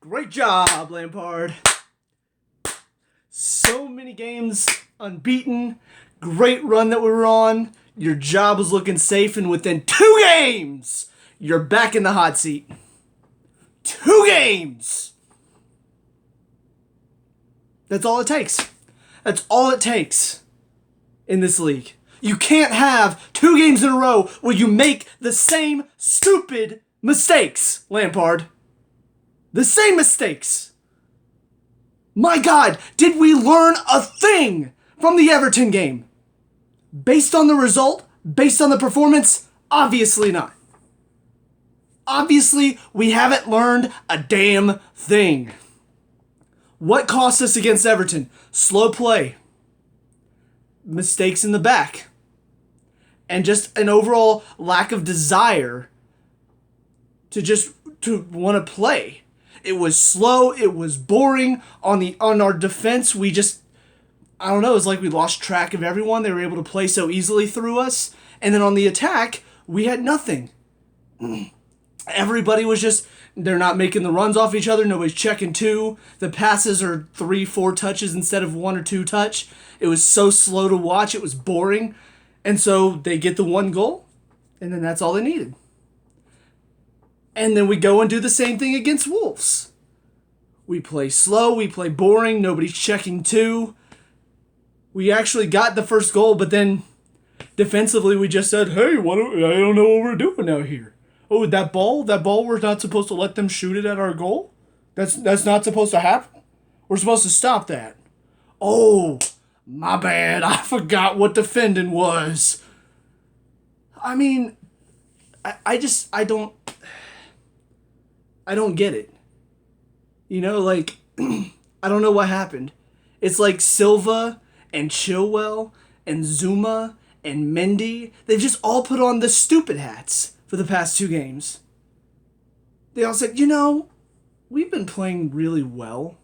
Great job, Lampard. So many games unbeaten. Great run that we were on. Your job was looking safe, and within 2 games, you're back in the hot seat. 2 games! That's all it takes. That's all it takes in this league. You can't have 2 games in a row where you make the same stupid mistakes, Lampard. The same mistakes. My God, did we learn a thing from the Everton game? Based on the result, based on the performance, obviously not. Obviously, we haven't learned a damn thing. What cost us against Everton? Slow play, mistakes in the back, and just an overall lack of desire to want to play. It was slow. It was boring. On our defense, I don't know. It's like we lost track of everyone. They were able to play so easily through us. And then on the attack, we had nothing. Everybody was they're not making the runs off each other. Nobody's checking 2. The passes are 3, 4 touches instead of 1 or 2 touch. It was so slow to watch. It was boring. And so they get the 1 goal, and then that's all they needed. And then we go and do the same thing against Wolves. We play slow, we play boring, nobody's checking 2. We actually got the first goal, but then defensively we just said, hey, I don't know what we're doing out here. Oh, that ball, we're not supposed to let them shoot it at our goal? That's not supposed to happen? We're supposed to stop that. Oh, my bad, I forgot what defending was. I mean, I don't get it. You know, like, I don't know what happened. It's like Silva and Chilwell and Zuma and Mendy, they've just all put on the stupid hats for the past 2 games. They all said, we've been playing really well.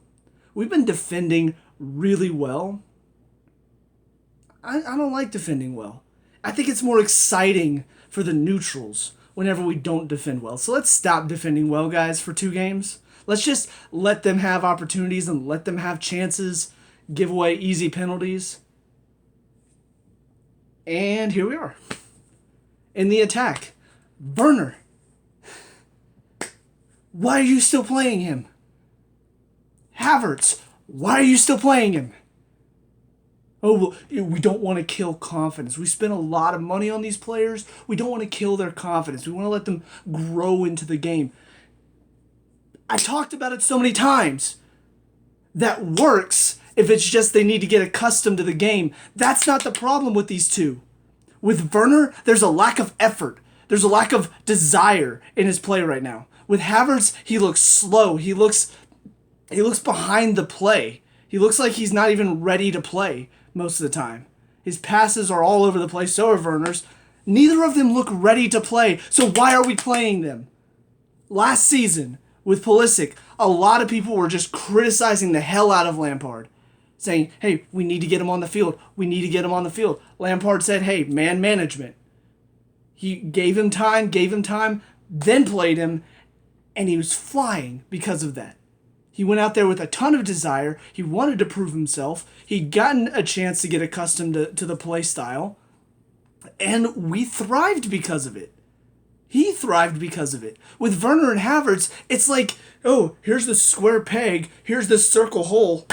We've been defending really well. I don't like defending well. I think it's more exciting for the neutrals whenever we don't defend well. So let's stop defending well, guys, for 2 games. Let's just let them have opportunities and let them have chances, give away easy penalties. And here we are. In the attack, Werner. Why are you still playing him? Havertz. Why are you still playing him? Oh, well, we don't want to kill confidence. We spend a lot of money on these players. We don't want to kill their confidence. We want to let them grow into the game. I talked about it so many times. That works if it's just they need to get accustomed to the game. That's not the problem with these 2. With Werner, there's a lack of effort. There's a lack of desire in his play right now. With Havertz, he looks slow. He looks behind the play. He looks like he's not even ready to play most of the time. His passes are all over the place, so are Werner's. Neither of them look ready to play, so why are we playing them? Last season, with Pulisic, a lot of people were just criticizing the hell out of Lampard, saying, hey, we need to get him on the field. We need to get him on the field. Lampard said, hey, man management. He gave him time, then played him, and he was flying because of that. He went out there with a ton of desire. He wanted to prove himself. He'd gotten a chance to get accustomed to the play style. And we thrived because of it. He thrived because of it. With Werner and Havertz, it's like, oh, here's the square peg. Here's the circle hole.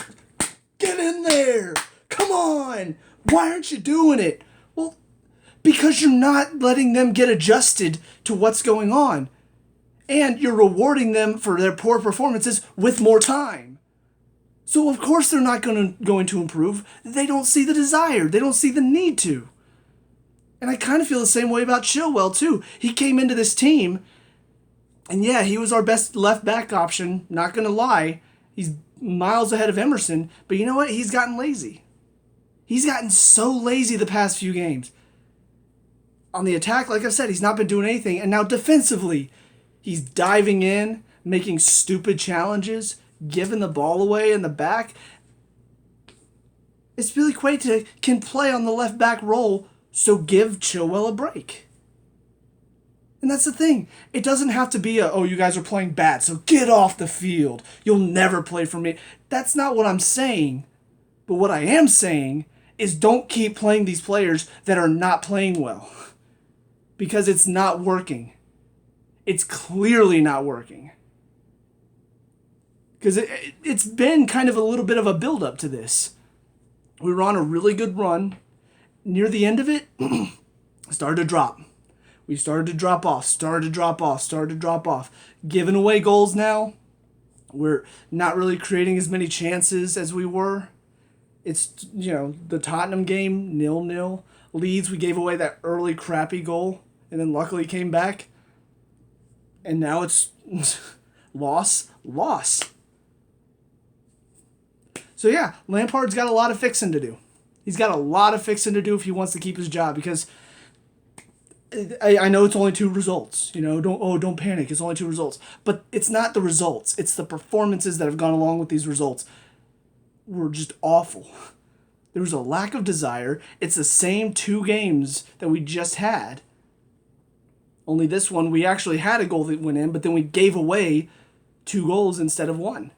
Get in there. Come on. Why aren't you doing it? Well, because you're not letting them get adjusted to what's going on. And you're rewarding them for their poor performances with more time. So of course they're not going to improve. They don't see the desire. They don't see the need to. And I kind of feel the same way about Chilwell too. He came into this team, and yeah, he was our best left back option. Not going to lie. He's miles ahead of Henderson. But you know what? He's gotten lazy. He's gotten so lazy the past few games. On the attack, like I said, he's not been doing anything. And now defensively, he's diving in, making stupid challenges, giving the ball away in the back. It's Billy Quaita can play on the left back role, so give Chilwell a break. And that's the thing. It doesn't have to be oh, you guys are playing bad, so get off the field. You'll never play for me. That's not what I'm saying. But what I am saying is don't keep playing these players that are not playing well. Because it's not working. It's clearly not working. Because it's been kind of a little bit of a build-up to this. We were on a really good run. Near the end of it, started to drop. We started to drop off. Giving away goals now. We're not really creating as many chances as we were. It's, the Tottenham game, 0-0. Leeds, we gave away that early crappy goal, and then luckily came back. And now it's loss. So yeah, Lampard's got a lot of fixing to do. He's got a lot of fixing to do if he wants to keep his job, because I know it's only 2 results. Don't panic. It's only 2 results. But it's not the results. It's the performances that have gone along with these results. Were just awful. There was a lack of desire. It's the same 2 games that we just had. Only this one, we actually had a goal that went in, but then we gave away 2 goals instead of 1.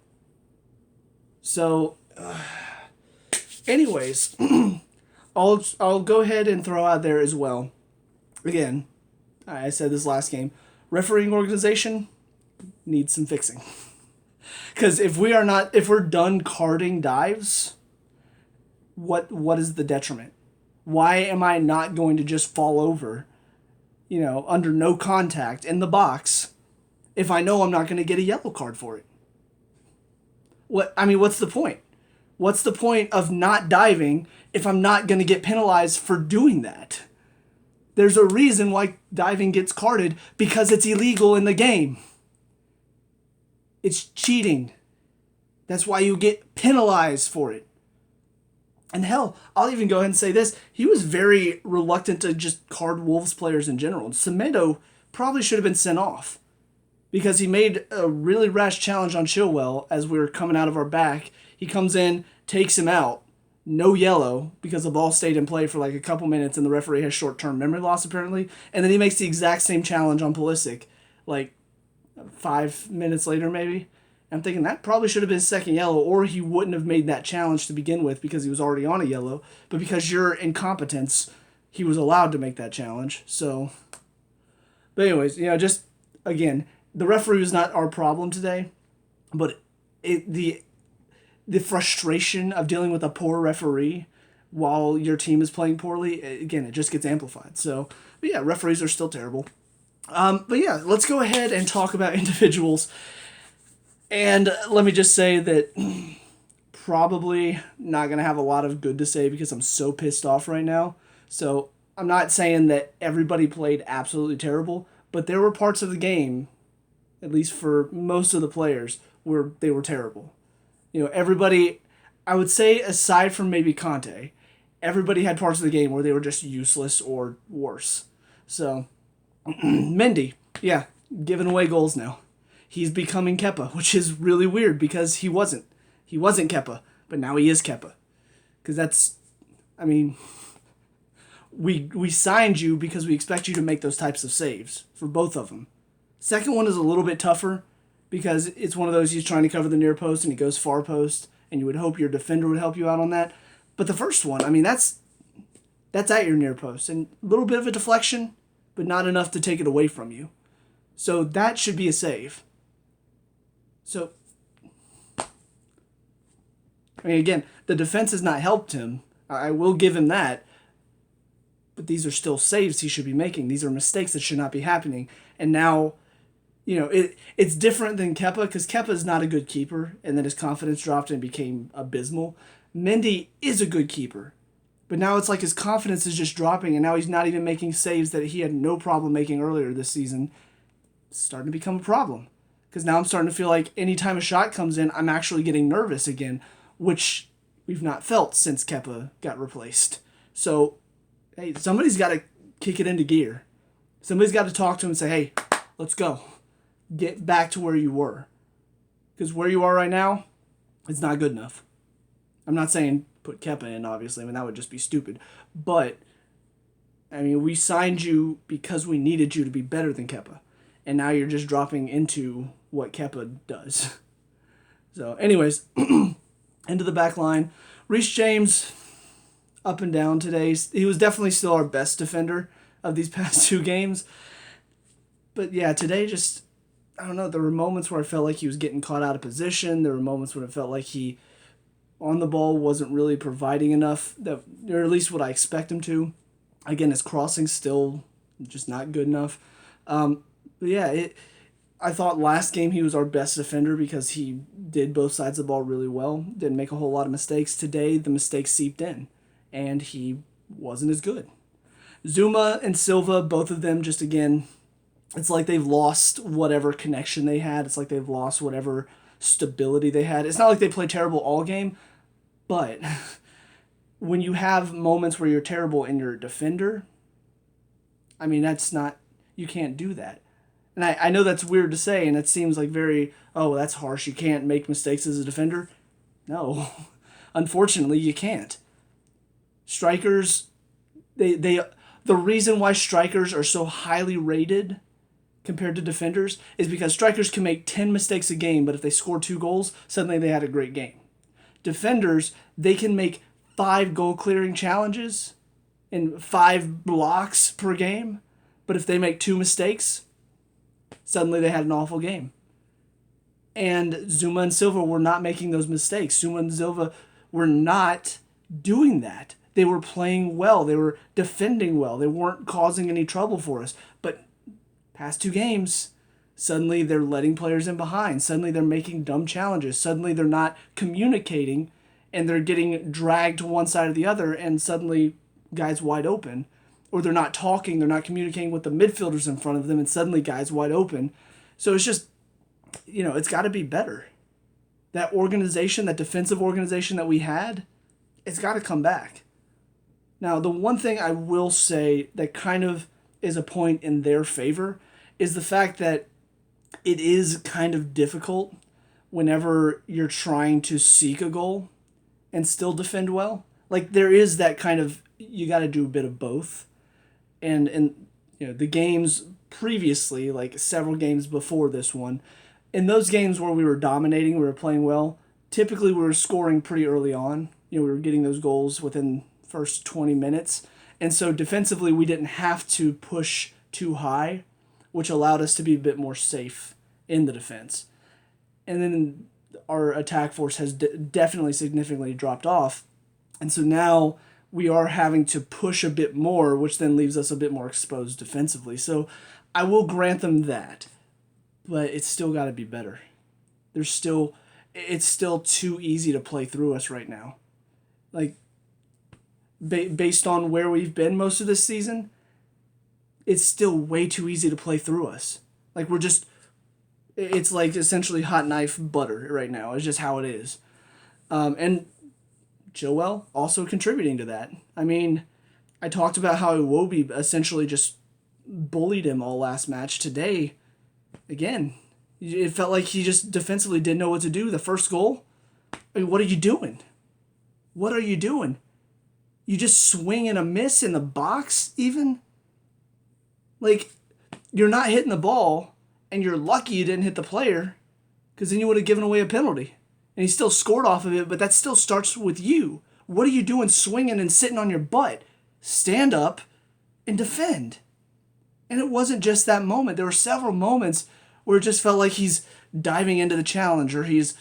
So, anyways, I'll go ahead and throw out there as well. Again, I said this last game, refereeing organization needs some fixing. Because if we're done carding dives, what is the detriment? Why am I not going to just fall over, under no contact in the box, if I know I'm not going to get a yellow card for it? What's the point? What's the point of not diving if I'm not going to get penalized for doing that? There's a reason why diving gets carded, because it's illegal in the game. It's cheating. That's why you get penalized for it. And hell, I'll even go ahead and say this. He was very reluctant to just card Wolves players in general. Semedo probably should have been sent off, because he made a really rash challenge on Chilwell as we were coming out of our back. He comes in, takes him out. No yellow, because the ball stayed in play for like a couple minutes and the referee has short-term memory loss apparently. And then he makes the exact same challenge on Pulisic like 5 minutes later maybe. I'm thinking that probably should have been second yellow, or he wouldn't have made that challenge to begin with because he was already on a yellow. But because you're incompetence, he was allowed to make that challenge. So, but anyways, just again, the referee was not our problem today, but the frustration of dealing with a poor referee while your team is playing poorly, again, it just gets amplified. So, but yeah, referees are still terrible. But yeah, let's go ahead and talk about individuals. And let me just say that probably not going to have a lot of good to say because I'm so pissed off right now. So I'm not saying that everybody played absolutely terrible, but there were parts of the game, at least for most of the players, where they were terrible. Everybody, I would say aside from maybe Conte, everybody had parts of the game where they were just useless or worse. So, Mendy, yeah, giving away goals now. He's becoming Kepa, which is really weird because he wasn't. He wasn't Kepa, but now he is Kepa. Because we signed you because we expect you to make those types of saves for both of them. Second one is a little bit tougher, because it's one of those he's trying to cover the near post and he goes far post, and you would hope your defender would help you out on that. But the first one, that's at your near post, and a little bit of a deflection, but not enough to take it away from you. So that should be a save. So, again, the defense has not helped him. I will give him that. But these are still saves he should be making. These are mistakes that should not be happening. And now, it's different than Kepa, because Kepa is not a good keeper, and then his confidence dropped and became abysmal. Mendy is a good keeper, but now it's like his confidence is just dropping, and now he's not even making saves that he had no problem making earlier this season. It's starting to become a problem, because now I'm starting to feel like anytime a shot comes in, I'm actually getting nervous again, which we've not felt since Kepa got replaced. So, hey, somebody's got to kick it into gear. Somebody's got to talk to him and say, hey, let's go. Get back to where you were. Because where you are right now, it's not good enough. I'm not saying put Kepa in, obviously. That would just be stupid. But I mean, we signed you because we needed you to be better than Kepa. And now you're just dropping into what Kepa does. So, anyways, into the back line. Reece James, up and down today. He was definitely still our best defender of these past two games. But yeah, today just, I don't know, there were moments where I felt like he was getting caught out of position. There were moments when it felt like he, on the ball, wasn't really providing enough, that, or at least what I expect him to. Again, his crossing's still just not good enough. But yeah, I thought last game he was our best defender because he did both sides of the ball really well. Didn't make a whole lot of mistakes. Today, the mistakes seeped in, and he wasn't as good. Zuma and Silva, both of them, just again, it's like they've lost whatever connection they had. It's like they've lost whatever stability they had. It's not like they play terrible all game, but when you have moments where you're terrible and you're a defender, I mean, that's not, you can't do that. And I know that's weird to say, and it seems like very, oh, that's harsh. You can't make mistakes as a defender. No, unfortunately, you can't. Strikers, the reason why strikers are so highly rated compared to defenders is because strikers can make 10 mistakes a game, but if they score 2 goals, suddenly they had a great game. Defenders, they can make 5 goal-clearing challenges and 5 blocks per game, but if they make 2 mistakes, suddenly they had an awful game. And Zuma and Silva were not making those mistakes. Zuma and Silva were not doing that. They were playing well. They were defending well. They weren't causing any trouble for us. But past 2 games, suddenly they're letting players in behind. Suddenly they're making dumb challenges. Suddenly they're not communicating, and they're getting dragged to one side or the other, and suddenly guys wide open. Or they're not talking, they're not communicating with the midfielders in front of them, and suddenly guys wide open. So it's just, it's got to be better. That organization, that defensive organization that we had, it's got to come back. Now, the one thing I will say that kind of is a point in their favor is the fact that it is kind of difficult whenever you're trying to seek a goal and still defend well. Like, there is that kind of, you got to do a bit of both. And the games previously, like several games before this one, in those games where we were dominating, we were playing well, typically we were scoring pretty early on. We were getting those goals within first 20 minutes. And so defensively, we didn't have to push too high, which allowed us to be a bit more safe in the defense. And then our attack force has definitely significantly dropped off. And so now we are having to push a bit more, which then leaves us a bit more exposed defensively. So I will grant them that, but it's still got to be better. It's still too easy to play through us right now. Like, based on where we've been most of this season, it's still way too easy to play through us. Like, it's like essentially hot knife butter right now. It's just how it is. And Joel also contributing to that. I mean, I talked about how Iwobi essentially just bullied him all last match. Today, again, it felt like he just defensively didn't know what to do. The first goal, I mean, what are you doing? What are you doing? You just swing and a miss in the box even? Like, you're not hitting the ball, and you're lucky you didn't hit the player, because then you would have given away a penalty. And he still scored off of it, but that still starts with you. What are you doing swinging and sitting on your butt? Stand up and defend. And it wasn't just that moment. There were several moments where it just felt like he's diving into the challenge or he's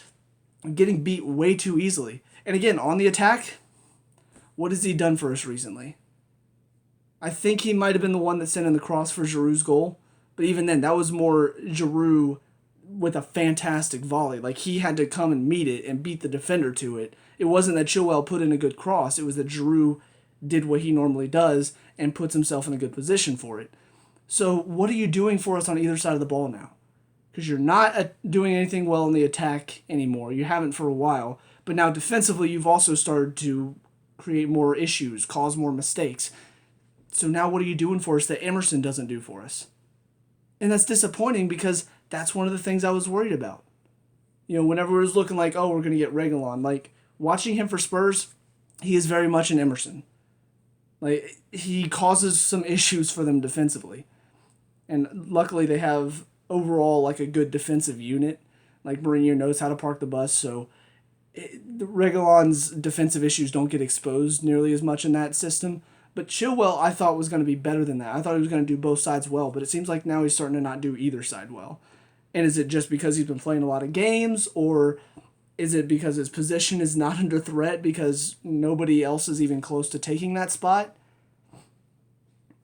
getting beat way too easily. And again, on the attack, what has he done for us recently? I think he might have been the one that sent in the cross for Giroud's goal. But even then, that was more Giroud with a fantastic volley. Like, he had to come and meet it and beat the defender to it. It wasn't that Chilwell put in a good cross. It was that Giroud did what he normally does and puts himself in a good position for it. So what are you doing for us on either side of the ball now? Because you're not doing anything well in the attack anymore. You haven't for a while. But now defensively, you've also started to create more issues, cause more mistakes. So now what are you doing for us that Emerson doesn't do for us? And that's disappointing because that's one of the things I was worried about. Whenever it was looking like, oh, we're going to get Reguilon, like, watching him for Spurs, he is very much an Emerson. Like, he causes some issues for them defensively. And luckily they have overall like a good defensive unit. Like Mourinho knows how to park the bus, so the Reguilon's defensive issues don't get exposed nearly as much in that system. But Chilwell, I thought was going to be better than that. I thought he was going to do both sides well, but it seems like now he's starting to not do either side well. And is it just because he's been playing a lot of games, or is it because his position is not under threat because nobody else is even close to taking that spot?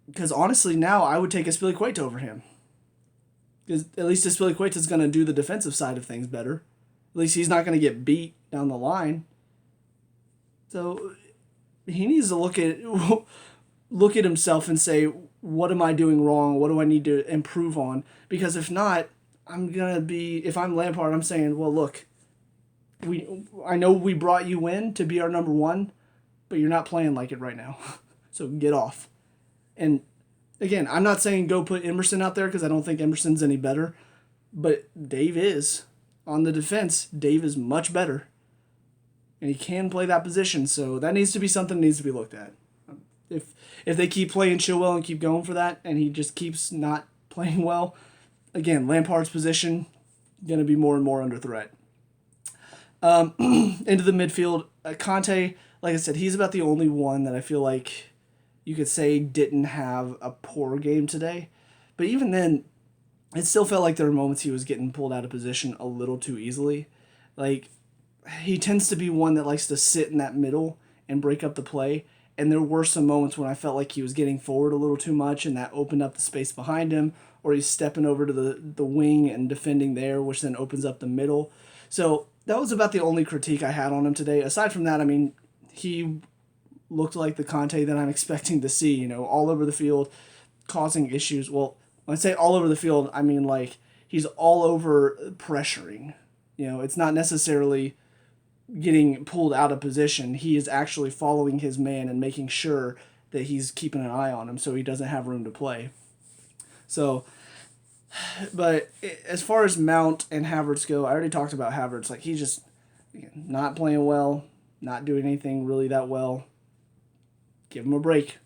Because honestly, now I would take Azpilicueta over him. Because at least Azpilicueta is going to do the defensive side of things better. At least he's not going to get beat down the line. So he needs to look at himself and say, what am I doing wrong? What do I need to improve on? Because if not, if I'm Lampard, I'm saying, well, look, I know we brought you in to be our number one, but you're not playing like it right now. So get off. And again, I'm not saying go put Emerson out there because I don't think Emerson's any better, but Dave is. On the defense, Dave is much better. And he can play that position, so that needs to be something that needs to be looked at. If they keep playing Chilwell and keep going for that, and he just keeps not playing well, again, Lampard's position going to be more and more under threat. Into the midfield, Conte, like I said, he's about the only one that I feel like you could say didn't have a poor game today. But even then, it still felt like there were moments he was getting pulled out of position a little too easily. Like, he tends to be one that likes to sit in that middle and break up the play. And there were some moments when I felt like he was getting forward a little too much, and that opened up the space behind him, or he's stepping over to the wing and defending there, which then opens up the middle. So that was about the only critique I had on him today. Aside from that, I mean, he looked like the Conte that I'm expecting to see, all over the field, causing issues. Well, when I say all over the field, I mean like he's all over pressuring. It's not necessarily getting pulled out of position. He is actually following his man and making sure that he's keeping an eye on him so he doesn't have room to play. So, but as far as Mount and Havertz go, I already talked about Havertz. Like, he's just not playing well, not doing anything really that well. Give him a break.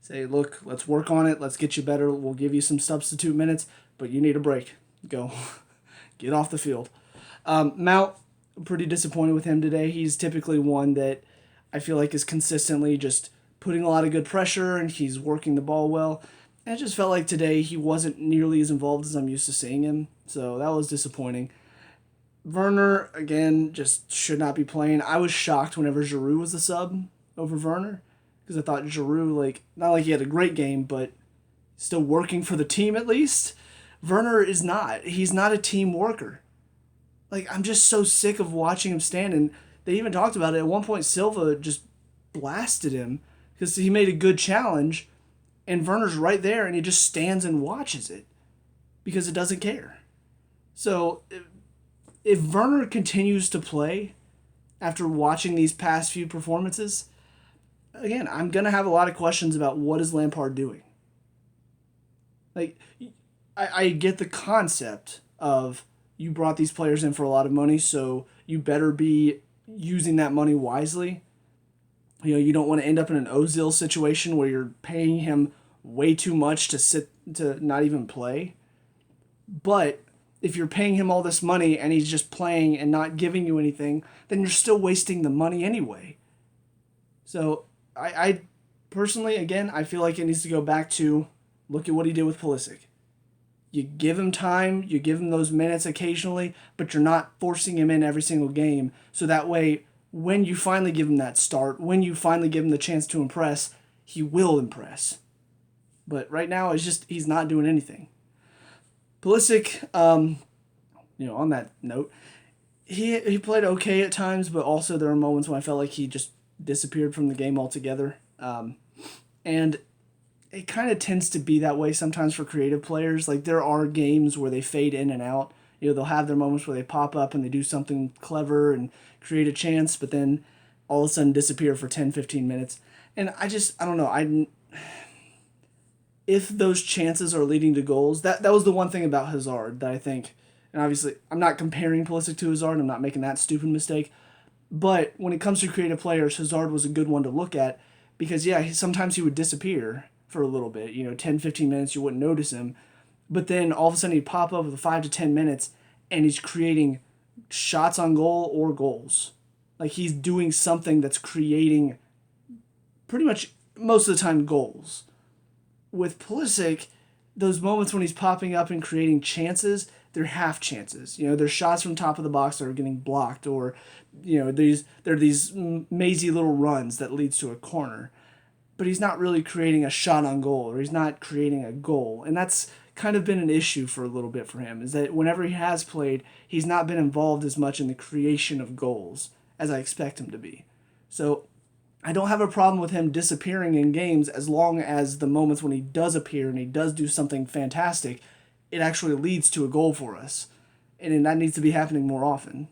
Say, look, let's work on it. Let's get you better. We'll give you some substitute minutes, but you need a break. Go. Get off the field. Mount, pretty disappointed with him today. He's typically one that I feel like is consistently just putting a lot of good pressure, and he's working the ball well. And it just felt like today he wasn't nearly as involved as I'm used to seeing him, so that was disappointing. Werner, again, just should not be playing. I was shocked whenever Giroud was the sub over Werner, because I thought Giroud, not like he had a great game, but still working for the team at least. Werner is not. He's not a team worker. I'm just so sick of watching him stand, and they even talked about it. At one point, Silva just blasted him because he made a good challenge, and Werner's right there, and he just stands and watches it because it doesn't care. So if Werner continues to play after watching these past few performances, again, I'm going to have a lot of questions about what is Lampard doing. I get the concept of you brought these players in for a lot of money, so you better be using that money wisely. You don't want to end up in an Ozil situation where you're paying him way too much to not even play. But if you're paying him all this money and he's just playing and not giving you anything, then you're still wasting the money anyway. So I personally, again, I feel like it needs to go back to look at what he did with Pulisic. You give him time, you give him those minutes occasionally, but you're not forcing him in every single game. So that way, when you finally give him that start, when you finally give him the chance to impress, he will impress. But right now, he's not doing anything. Pulisic, on that note, he played okay at times, but also there were moments when I felt like he just disappeared from the game altogether. And it kind of tends to be that way sometimes for creative players. There are games where they fade in and out. They'll have their moments where they pop up and they do something clever and create a chance, but then all of a sudden disappear for 10, 15 minutes. And I don't know. If those chances are leading to goals, that was the one thing about Hazard that I think, and obviously I'm not comparing Pulisic to Hazard, I'm not making that stupid mistake, but when it comes to creative players, Hazard was a good one to look at because yeah, sometimes he would disappear for a little bit, 10, 15 minutes, you wouldn't notice him. But then all of a sudden he'd pop up with 5 to 10 minutes and he's creating shots on goal or goals. Like he's doing something that's creating pretty much most of the time goals. With Pulisic, those moments when he's popping up and creating chances, they're half chances. There's shots from top of the box that are getting blocked, or there are these mazy little runs that leads to a corner. But he's not really creating a shot on goal, or he's not creating a goal. And that's kind of been an issue for a little bit for him, is that whenever he has played, he's not been involved as much in the creation of goals as I expect him to be. So I don't have a problem with him disappearing in games as long as the moments when he does appear and he does do something fantastic, it actually leads to a goal for us. And that needs to be happening more often.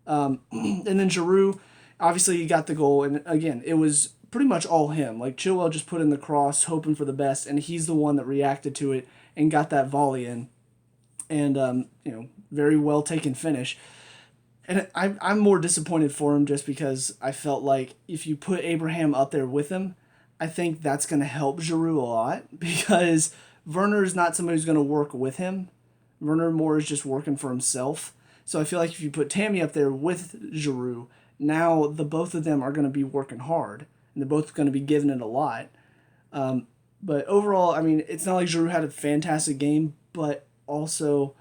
And then Giroud, obviously he got the goal, and again, it was pretty much all him. Like Chilwell just put in the cross, hoping for the best, and he's the one that reacted to it and got that volley in. And, very well taken finish. And I'm more disappointed for him just because I felt like if you put Abraham up there with him, I think that's going to help Giroud a lot, because Werner is not somebody who's going to work with him. Werner more is just working for himself. So I feel like if you put Tammy up there with Giroud, now the both of them are going to be working hard, and they're both going to be giving it a lot. But overall, I mean, it's not like Giroud had a fantastic game, but also,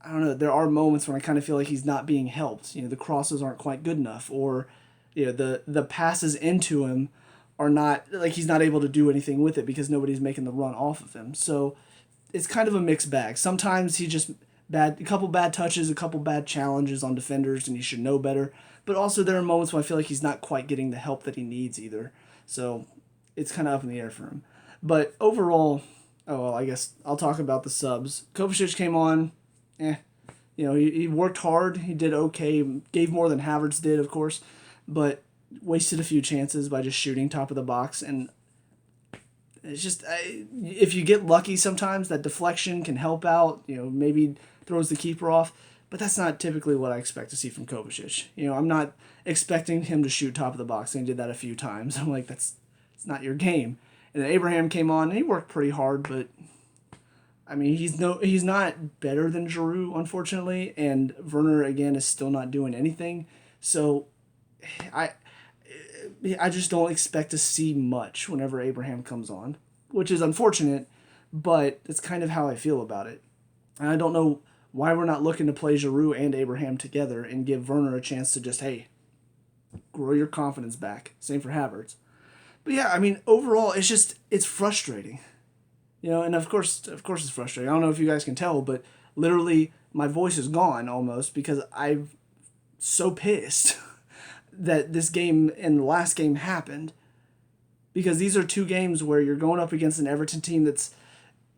I don't know, there are moments when I kind of feel like he's not being helped. The crosses aren't quite good enough, or the passes into him are not, like, he's not able to do anything with it because nobody's making the run off of him. So it's kind of a mixed bag. Sometimes he just a couple bad touches, a couple bad challenges on defenders, and he should know better. But also there are moments when I feel like he's not quite getting the help that he needs either. So it's kind of up in the air for him. But overall, I guess I'll talk about the subs. Kovacic came on. He worked hard. He did okay. Gave more than Havertz did, of course, but wasted a few chances by just shooting top of the box. And it's just, if you get lucky sometimes, that deflection can help out. Maybe throws the keeper off, but that's not typically what I expect to see from Kovacic. I'm not expecting him to shoot top of the box, and he did that a few times. I'm like, it's not your game. And then Abraham came on, and he worked pretty hard, but I mean, he's not better than Giroud, unfortunately, and Werner again is still not doing anything. So I just don't expect to see much whenever Abraham comes on, which is unfortunate, but it's kind of how I feel about it. And I don't know why we're not looking to play Giroud and Abraham together and give Werner a chance to just, hey, grow your confidence back. Same for Havertz. But yeah, I mean, overall, it's frustrating. And of course it's frustrating. I don't know if you guys can tell, but literally my voice is gone almost because I'm so pissed that this game and the last game happened. Because these are two games where you're going up against an Everton team that's,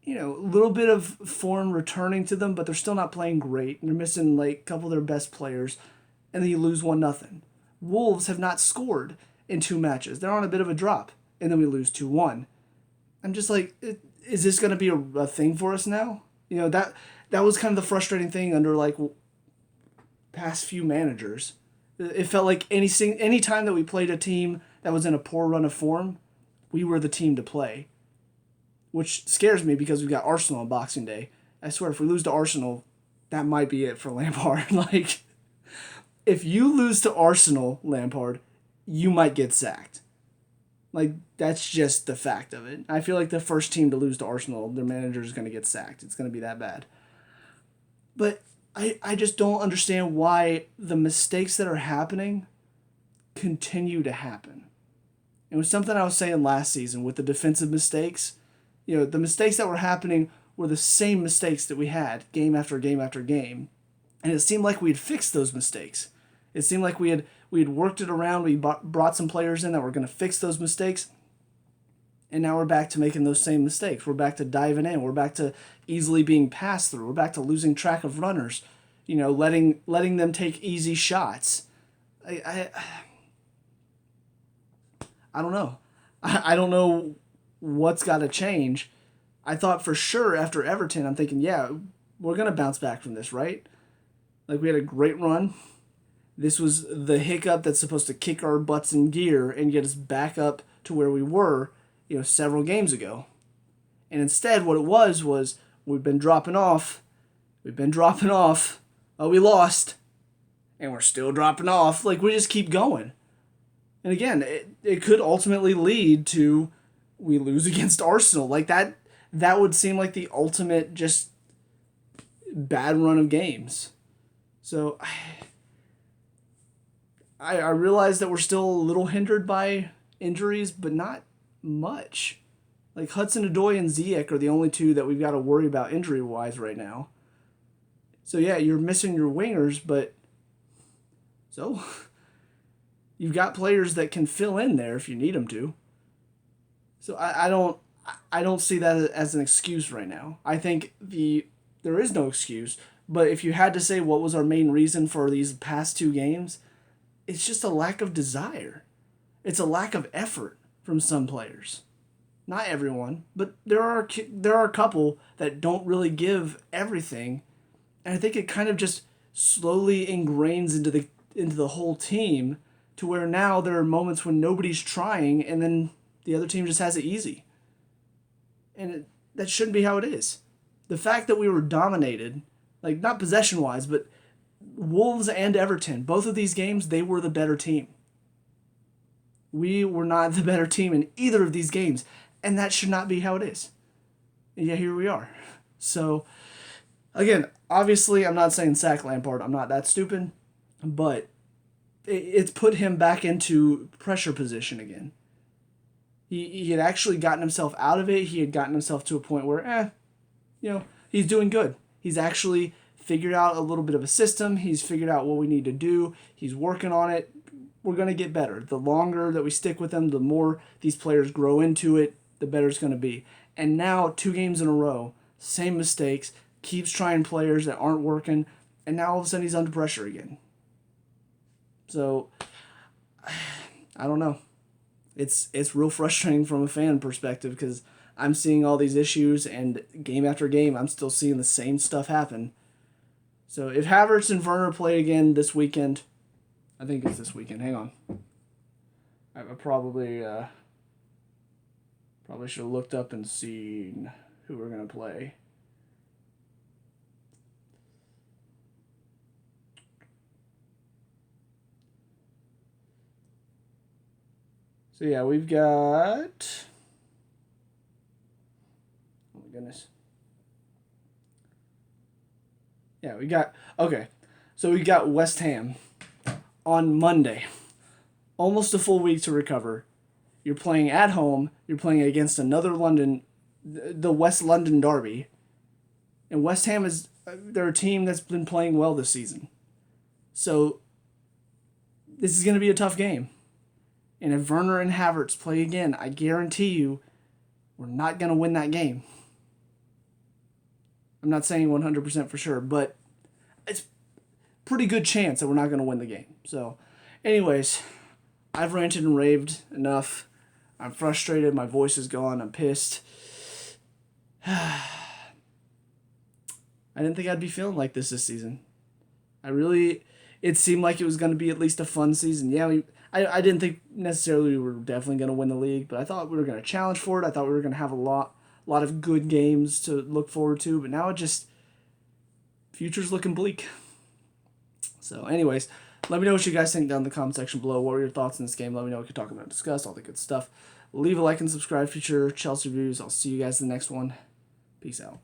a little bit of form returning to them, but they're still not playing great. And they're missing like a couple of their best players, and then you lose 1-0. Wolves have not scored in 2 matches. They're on a bit of a drop, and then we lose 2-1. I'm just like, is this going to be a thing for us now? That was kind of the frustrating thing under like past few managers. It felt like any time that we played a team that was in a poor run of form, we were the team to play. Which scares me because we've got Arsenal on Boxing Day. I swear, if we lose to Arsenal, that might be it for Lampard. Like, if you lose to Arsenal, Lampard, you might get sacked. Like, that's just the fact of it. I feel like the first team to lose to Arsenal, their manager is going to get sacked. It's going to be that bad. But I just don't understand why the mistakes that are happening continue to happen. It was something I was saying last season with the defensive mistakes. The mistakes that were happening were the same mistakes that we had game after game after game. And it seemed like we had fixed those mistakes. It seemed like we had worked it around. We brought some players in that were going to fix those mistakes. And now we're back to making those same mistakes. We're back to diving in. We're back to easily being passed through. We're back to losing track of runners. Letting them take easy shots. I don't know. I don't know what's got to change. I thought for sure after Everton, I'm thinking, yeah, we're going to bounce back from this, right? Like, we had a great run. This was the hiccup that's supposed to kick our butts in gear and get us back up to where we were, several games ago. And instead, what it was we've been dropping off. Oh, we lost. And we're still dropping off. Like, we just keep going. And again, it could ultimately lead to we lose against Arsenal. Like, that would seem like the ultimate just bad run of games. So, I realize that we're still a little hindered by injuries, but not much. Like, Hudson-Odoi and Ziyech are the only two that we've got to worry about injury-wise right now. So, yeah, you're missing your wingers, but so you've got players that can fill in there if you need them to. So I don't see that as an excuse right now. I think there is no excuse, but if you had to say what was our main reason for these past two games, it's just a lack of desire. It's a lack of effort from some players. Not everyone, but there are a couple that don't really give everything, and I think it kind of just slowly ingrains into the whole team to where now there are moments when nobody's trying, and then the other team just has it easy. And that shouldn't be how it is. The fact that we were dominated, like not possession-wise, but Wolves and Everton, both of these games, they were the better team. We were not the better team in either of these games, and that should not be how it is. And yet here we are. So, again, obviously I'm not saying sack Lampard. I'm not that stupid, but it's put him back into pressure position again. He had actually gotten himself out of it. He had gotten himself to a point where, he's doing good. He's actually figured out a little bit of a system. He's figured out what we need to do. He's working on it. We're going to get better. The longer that we stick with them, the more these players grow into it, the better it's going to be. And now, 2 games in a row, same mistakes, keeps trying players that aren't working, and now all of a sudden he's under pressure again. So, I don't know. It's real frustrating from a fan perspective because I'm seeing all these issues, and game after game, I'm still seeing the same stuff happen. So if Havertz and Werner play again this weekend, I think it's this weekend. Hang on. I probably should have looked up and seen who we're going to play. So yeah, we've got... Oh my goodness. Yeah, okay. So we got West Ham on Monday. Almost a full week to recover. You're playing at home. You're playing against the West London derby. And West Ham they're a team that's been playing well this season. So this is going to be a tough game. And if Werner and Havertz play again, I guarantee you we're not going to win that game. I'm not saying 100% for sure, but it's a pretty good chance that we're not going to win the game. So, anyways, I've ranted and raved enough. I'm frustrated. My voice is gone. I'm pissed. I didn't think I'd be feeling like this season. It seemed like it was going to be at least a fun season. Yeah, I didn't think necessarily we were definitely going to win the league, but I thought we were going to challenge for it. I thought we were going to have a lot of good games to look forward to, but now future's looking bleak. So anyways, let me know what you guys think down in the comment section below. What were your thoughts in this game? Let me know what we can talk about, discuss, all the good stuff. Leave a like and subscribe for future Chelsea reviews. I'll see you guys in the next one. Peace out.